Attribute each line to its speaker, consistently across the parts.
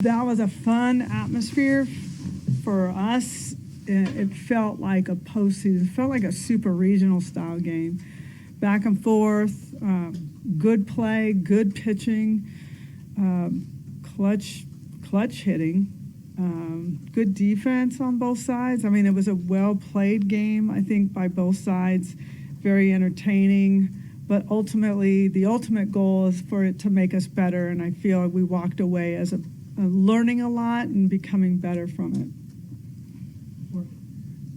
Speaker 1: That was a fun atmosphere for us. It felt like a postseason. It felt like a super regional style game. Back and forth, good play, good pitching, clutch hitting, good defense on both sides. I mean, it was a well-played game, I think, by both sides. Very entertaining. But ultimately, the ultimate goal is for it to make us better, and I feel like we walked away as learning a lot and becoming better from it.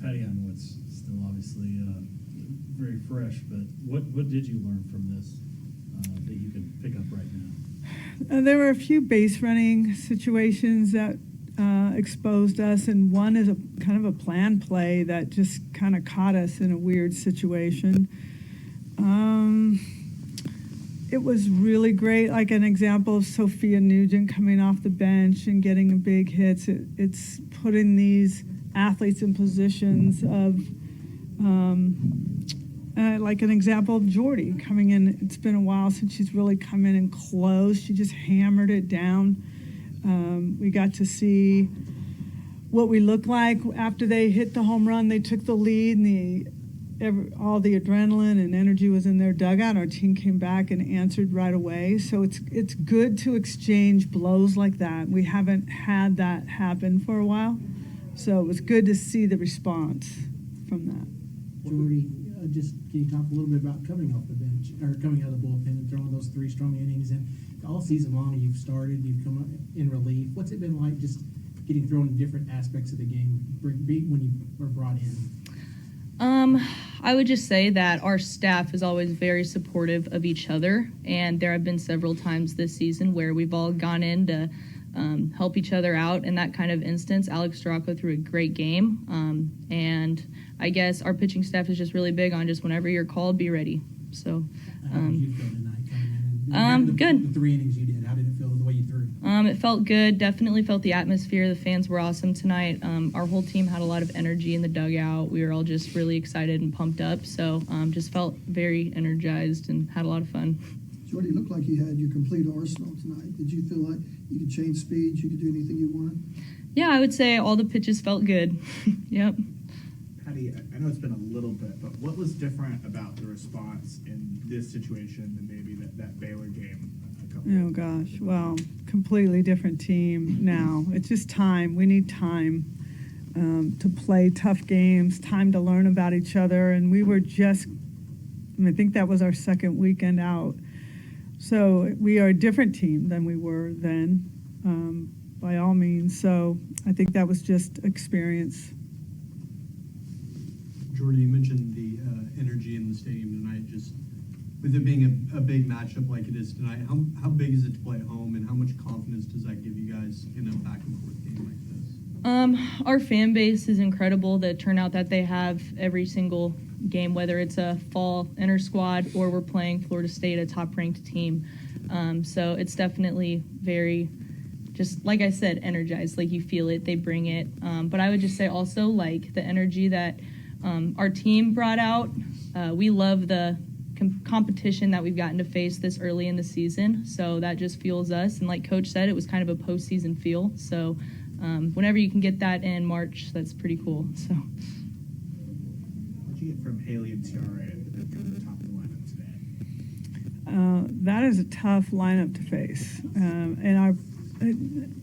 Speaker 2: Patty, I know it's still obviously very fresh, but what did you learn from this that you can pick up right now?
Speaker 1: There were a few base running situations that exposed us, and one is a kind of a planned play that just kind of caught us in a weird situation. It was really great, like an example of Sophia Nugent coming off the bench and getting a big hits. It's putting these athletes in positions of, like an example of Jordy coming in. It's been a while since she's really come in and closed. She just hammered it down. We got to see what we looked like after they hit the home run. They took the lead, and all the adrenaline and energy was in their dugout. Our team came back and answered right away. So it's good to exchange blows like that. We haven't had that happen for a while. So it was good to see the response from that.
Speaker 3: Jordy, just can you talk a little bit about coming off the bench or coming out of the bullpen and throwing those 3 strong innings? And all season long, you've started, you've come up in relief. What's it been like just getting thrown in different aspects of the game when you were brought in?
Speaker 4: I would just say that our staff is always very supportive of each other, and there have been several times this season where we've all gone in to help each other out. In that kind of instance, Alex Storako threw a great game, and I guess our pitching staff is just really big on just whenever you're called, be ready. So,
Speaker 3: how did you feel tonight coming in?
Speaker 4: Good.
Speaker 3: The 3 innings you did, how did it feel the way you threw?
Speaker 4: It felt good. Definitely felt the atmosphere. The fans were awesome tonight. Our whole team had a lot of energy in the dugout. We were all just really excited and pumped up. So just felt very energized and had a lot of fun.
Speaker 5: Jordy, looked like you had your complete arsenal tonight. Did you feel like you could change speeds, you could do anything you wanted?
Speaker 4: Yeah, I would say all the pitches felt good. Yep.
Speaker 6: Patty, I know it's been a little bit, but what was different about the response in this situation than maybe that Baylor game a couple
Speaker 1: Oh, gosh. Well, completely different team now. It's just time. We need time to play tough games, time to learn about each other. And we were just, I think that was our second weekend out. So we are a different team than we were then, by all means. So I think that was just experience.
Speaker 7: Jordy, you mentioned the energy in the stadium tonight. Just with it being a big matchup like it is tonight, how big is it to play at home, and how much confidence does that give you guys in a back and forth game like this?
Speaker 4: Our fan base is incredible. The turnout that they have every single game, whether it's a fall inter squad or we're playing Florida State, a top-ranked team. So it's definitely very, just like I said, energized. Like you feel it, they bring it. But I would just say also like the energy that our team brought out. We love the competition that we've gotten to face this early in the season. So that just fuels us. And like Coach said, it was kind of a postseason feel. So whenever you can get that in March, that's pretty cool. So.
Speaker 6: What did you get from Haley and Tiara at the top of the lineup today?
Speaker 1: That is a tough lineup to face. And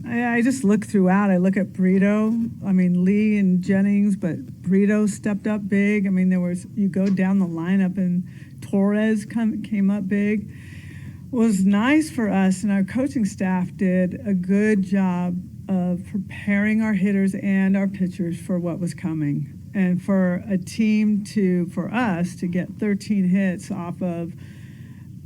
Speaker 1: I just look throughout. I look at Brito. I mean, Lee and Jennings, but Brito stepped up big. I mean, you go down the lineup, and Torres came up big. It was nice for us, and our coaching staff did a good job of preparing our hitters and our pitchers for what was coming. And for a team for us to get 13 hits off of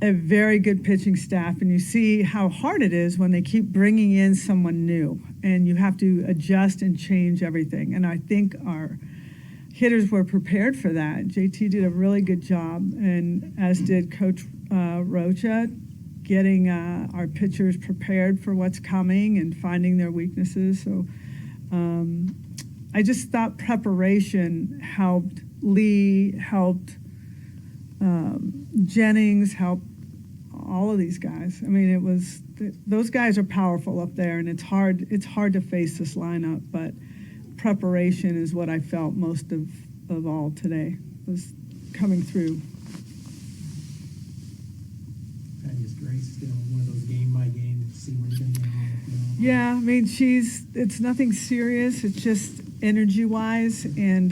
Speaker 1: a very good pitching staff, and you see how hard it is when they keep bringing in someone new, and you have to adjust and change everything. And I think our hitters were prepared for that. JT did a really good job, and as did Coach Rocha, getting our pitchers prepared for what's coming and finding their weaknesses. So I just thought preparation helped. Lee helped. Jennings helped all of these guys. I mean, those guys are powerful up there, and it's hard to face this lineup, but preparation is what I felt most of all today, was coming through.
Speaker 3: Patty, is Grace still one of those game by game, see where you're going to get on the field?
Speaker 1: Yeah, I mean, it's nothing serious. It's just energy-wise, and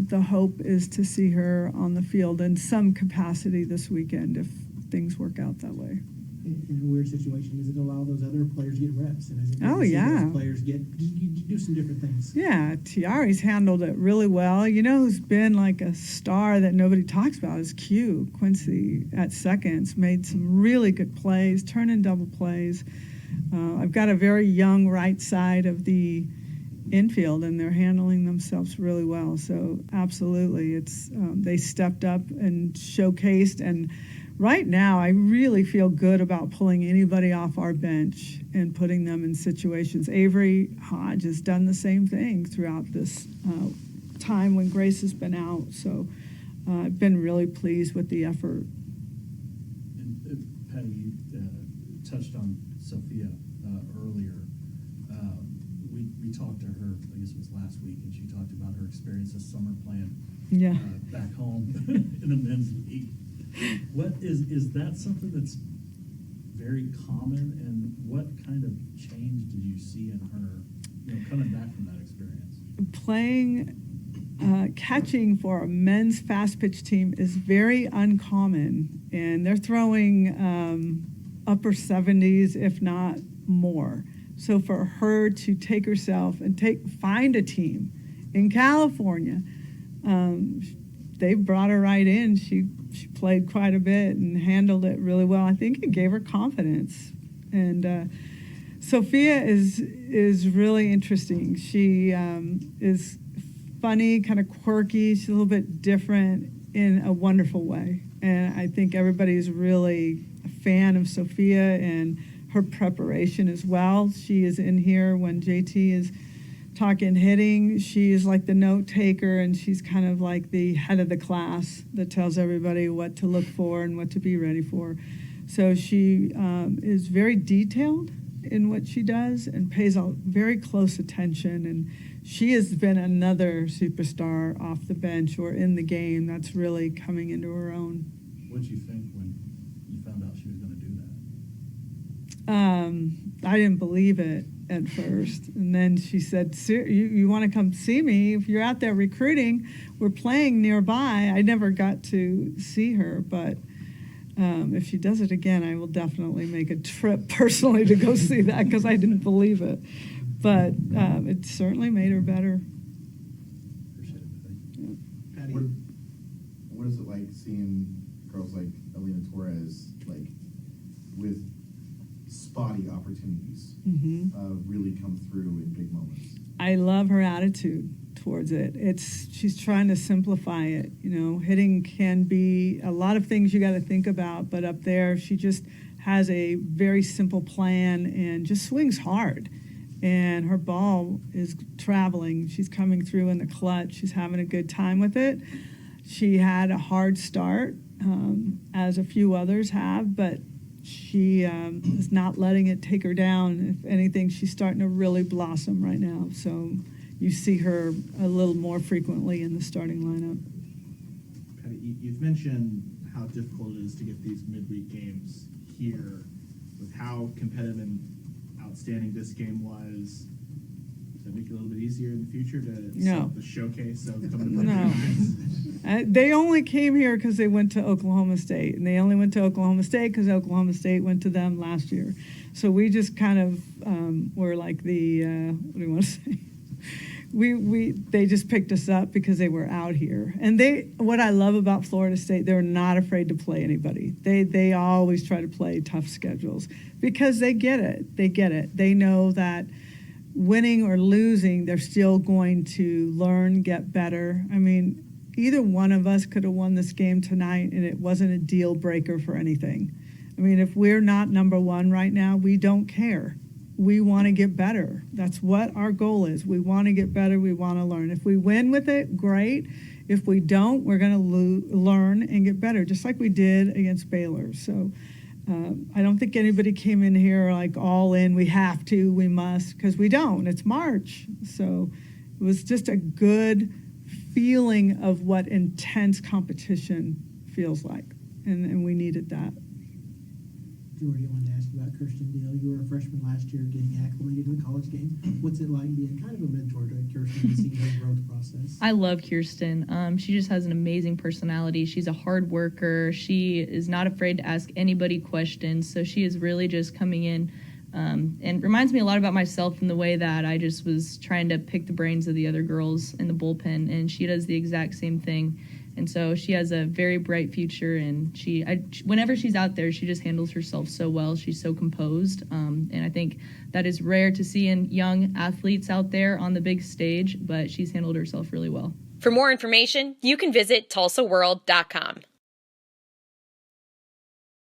Speaker 1: the hope is to see her on the field in some capacity this weekend if things work out that way.
Speaker 3: In a weird situation, does it allow those other players to get reps? And is it good
Speaker 1: Oh,
Speaker 3: to see
Speaker 1: yeah.
Speaker 3: those players do some different things?
Speaker 1: Yeah, Tiari's handled it really well. You know who's been like a star that nobody talks about is Q. Quincy at seconds made some really good plays, turn-in double plays. I've got a very young right side of the infield, and they're handling themselves really well. So absolutely, it's they stepped up and showcased. And right now, I really feel good about pulling anybody off our bench and putting them in situations. Avery Hodge has done the same thing throughout this time when Grace has been out. So I've been really pleased with the effort.
Speaker 2: And Patty, you touched on Sophia earlier. We talked to her, I guess it was last week, and she talked about her experience this summer playing
Speaker 1: Yeah.
Speaker 2: back home in the men's league. What is that something that's very common, and what kind of change did you see in her, coming back from that experience?
Speaker 1: Playing, catching for a men's fast pitch team is very uncommon, and they're throwing upper 70s, if not more. So for her to take herself and find a team in California, they brought her right in. She played quite a bit and handled it really well. I think it gave her confidence. And Sophia is really interesting. She is funny, kind of quirky. She's a little bit different in a wonderful way. And I think everybody's really a fan of Sophia and her preparation as well. She is in here when JT is talking hitting. She is like the note taker, and she's kind of like the head of the class that tells everybody what to look for and what to be ready for. So she is very detailed in what she does and pays very close attention. And she has been another superstar off the bench or in the game that's really coming into her own.
Speaker 2: What did you think when you found out she was going to do that?
Speaker 1: I didn't believe it at first. And then she said, you want to come see me? If you're out there recruiting, we're playing nearby. I never got to see her, but if she does it again, I will definitely make a trip personally to go see that because I didn't believe it. But it certainly made her better.
Speaker 2: Appreciate it, Patty.
Speaker 6: Patty,
Speaker 8: What is it like seeing girls like Alina Torres, like, with spotty opportunities, really come through in big moments?
Speaker 1: I love her attitude towards it. She's trying to simplify it. Hitting can be a lot of things you got to think about, but up there, she just has a very simple plan and just swings hard. And her ball is traveling. She's coming through in the clutch. She's having a good time with it. She had a hard start, as a few others have, but she is not letting it take her down. If anything, she's starting to really blossom right now. So you see her a little more frequently in the starting lineup.
Speaker 6: Patty, you've mentioned how difficult it is to get these midweek games here, with how competitive and outstanding this game was. Does that make it a little bit easier in the future to set up the showcase of coming to
Speaker 1: No. They only came here because they went to Oklahoma State, and they only went to Oklahoma State because Oklahoma State went to them last year. So we just kind of were like the what do you want to say? They just picked us up because they were out here. And what I love about Florida State, they're not afraid to play anybody. They always try to play tough schedules because they get it. They get it. They know that winning or losing, they're still going to learn, get better. I mean, either one of us could have won this game tonight, and it wasn't a deal breaker for anything. I mean, if we're not number one right now, we don't care. We want to get better. That's what our goal is. We want to get better. We want to learn. If we win with it, great. If we don't, we're going to learn and get better, just like we did against Baylor. So I don't think anybody came in here like all in, we have to, we must, because we don't. It's March. So it was just a good feeling of what intense competition feels like. And we needed that.
Speaker 3: Jordy, I wanted to ask you about Kirsten Deal. You were a freshman last year getting acclimated to the college game. What's it like being kind of a mentor to Kirsten and seeing her growth process?
Speaker 4: I love Kirsten. She just has an amazing personality. She's a hard worker. She is not afraid to ask anybody questions. So she is really just coming in and reminds me a lot about myself in the way that I just was trying to pick the brains of the other girls in the bullpen, and she does the exact same thing. And so she has a very bright future, and whenever she's out there, she just handles herself so well. She's so composed, and I think that is rare to see in young athletes out there on the big stage, but she's handled herself really well.
Speaker 9: For more information, you can visit TulsaWorld.com.